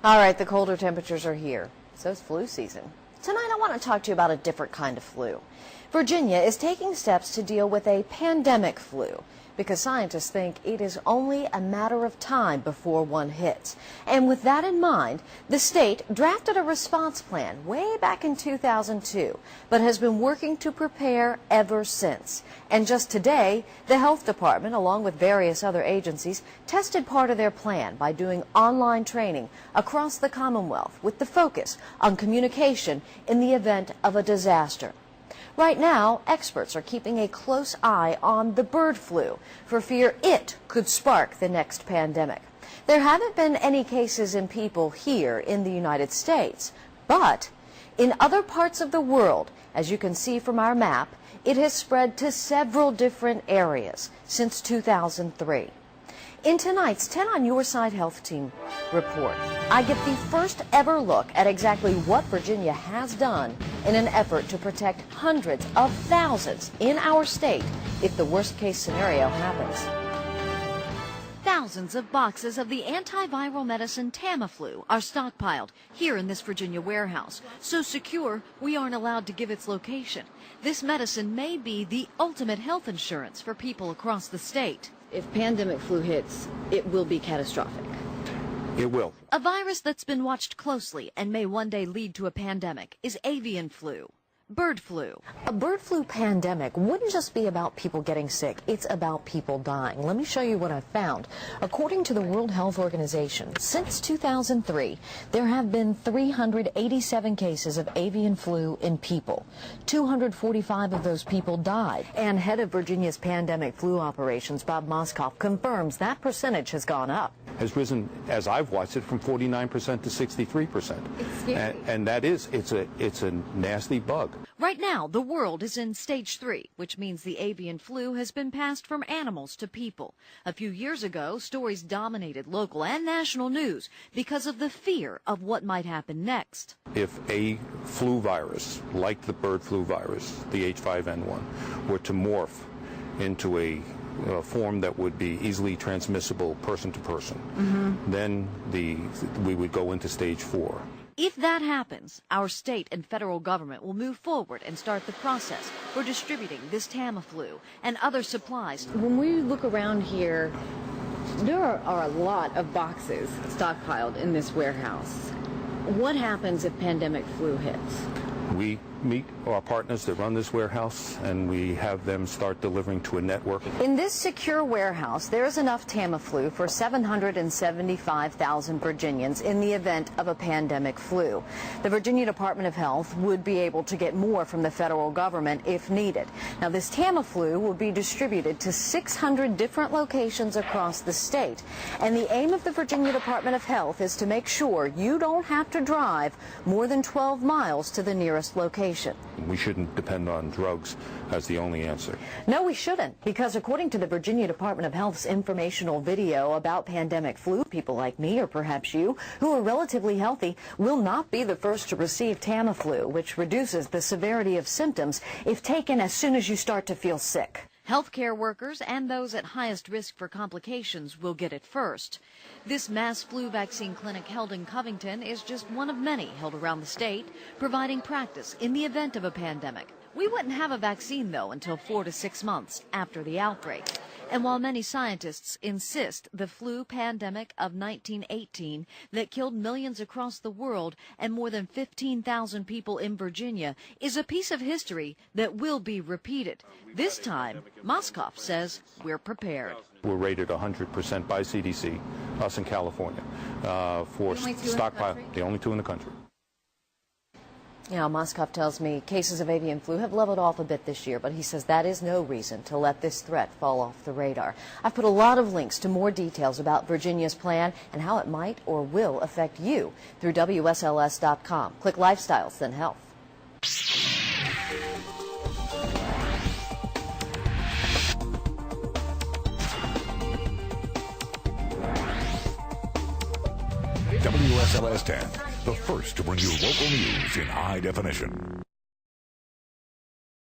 All right, the colder temperatures are here. So is flu season. Tonight I want to talk to you about a different kind of flu. Virginia is taking steps to deal with a pandemic flu because scientists think it is only a matter of time before one hits. And with that in mind, the state drafted a response plan way back in 2002, but has been working to prepare ever since. And just today, the health department, along with various other agencies, tested part of their plan by doing online training across the Commonwealth with the focus on communication in the event of a disaster. Right now, experts are keeping a close eye on the bird flu for fear it could spark the next pandemic. There haven't been any cases in people here in the United States, but in other parts of the world, as you can see from our map, it has spread to several different areas since 2003. In tonight's 10 on Your Side Health Team report, I get the first ever look at exactly what Virginia has done in an effort to protect hundreds of thousands in our state if the worst case scenario happens. Thousands of boxes of the antiviral medicine Tamiflu are stockpiled here in this Virginia warehouse. So secure, we aren't allowed to give its location. This medicine may be the ultimate health insurance for people across the state. If pandemic flu hits, it will be catastrophic. It will. A virus that's been watched closely and may one day lead to a pandemic is avian flu. Bird flu. A bird flu pandemic wouldn't just be about people getting sick, it's about people dying. Let me show you what I found. According to the World Health Organization, since 2003, there have been 387 cases of avian flu in people. 245 of those people died. And head of Virginia's pandemic flu operations, Bob Moskoff, confirms that percentage has gone up. Has risen, as I've watched it, from 49% to 63%. It's scary. And that is, it's a nasty bug. Right now, the world is in stage 3, which means the avian flu has been passed from animals to people. A few years ago, stories dominated local and national news because of the fear of what might happen next. If a flu virus, like the bird flu virus, the H5N1, were to morph into a form that would be easily transmissible person to person, then we would go into stage 4. If that happens, our state and federal government will move forward and start the process for distributing this Tamiflu and other supplies. When we look around here, there are a lot of boxes stockpiled in this warehouse. What happens if pandemic flu hits? We meet our partners that run this warehouse, and we have them start delivering to a network. In this secure warehouse, there is enough Tamiflu for 775,000 Virginians in the event of a pandemic flu. The Virginia Department of Health would be able to get more from the federal government if needed. Now, this Tamiflu will be distributed to 600 different locations across the state. And the aim of the Virginia Department of Health is to make sure you don't have to drive more than 12 miles to the nearest location. We shouldn't depend on drugs as the only answer. No, we shouldn't, because according to the Virginia Department of Health's informational video about pandemic flu, people like me, or perhaps you, who are relatively healthy, will not be the first to receive Tamiflu, which reduces the severity of symptoms if taken as soon as you start to feel sick. Healthcare workers and those at highest risk for complications will get it first. This mass flu vaccine clinic held in Covington is just one of many held around the state, providing practice in the event of a pandemic. We wouldn't have a vaccine, though, until 4 to 6 months after the outbreak. And while many scientists insist the flu pandemic of 1918 that killed millions across the world and more than 15,000 people in Virginia is a piece of history that will be repeated, this time, Moskoff says we're prepared. We're rated 100% by CDC, us in California, for stockpile. The only 2 in the country. You know, Moskoff tells me cases of avian flu have leveled off a bit this year, but he says that is no reason to let this threat fall off the radar. I've put a lot of links to more details about Virginia's plan and how it might or will affect you through WSLS.com. Click Lifestyles, then Health. WSLS 10, the first to bring you local news in high definition.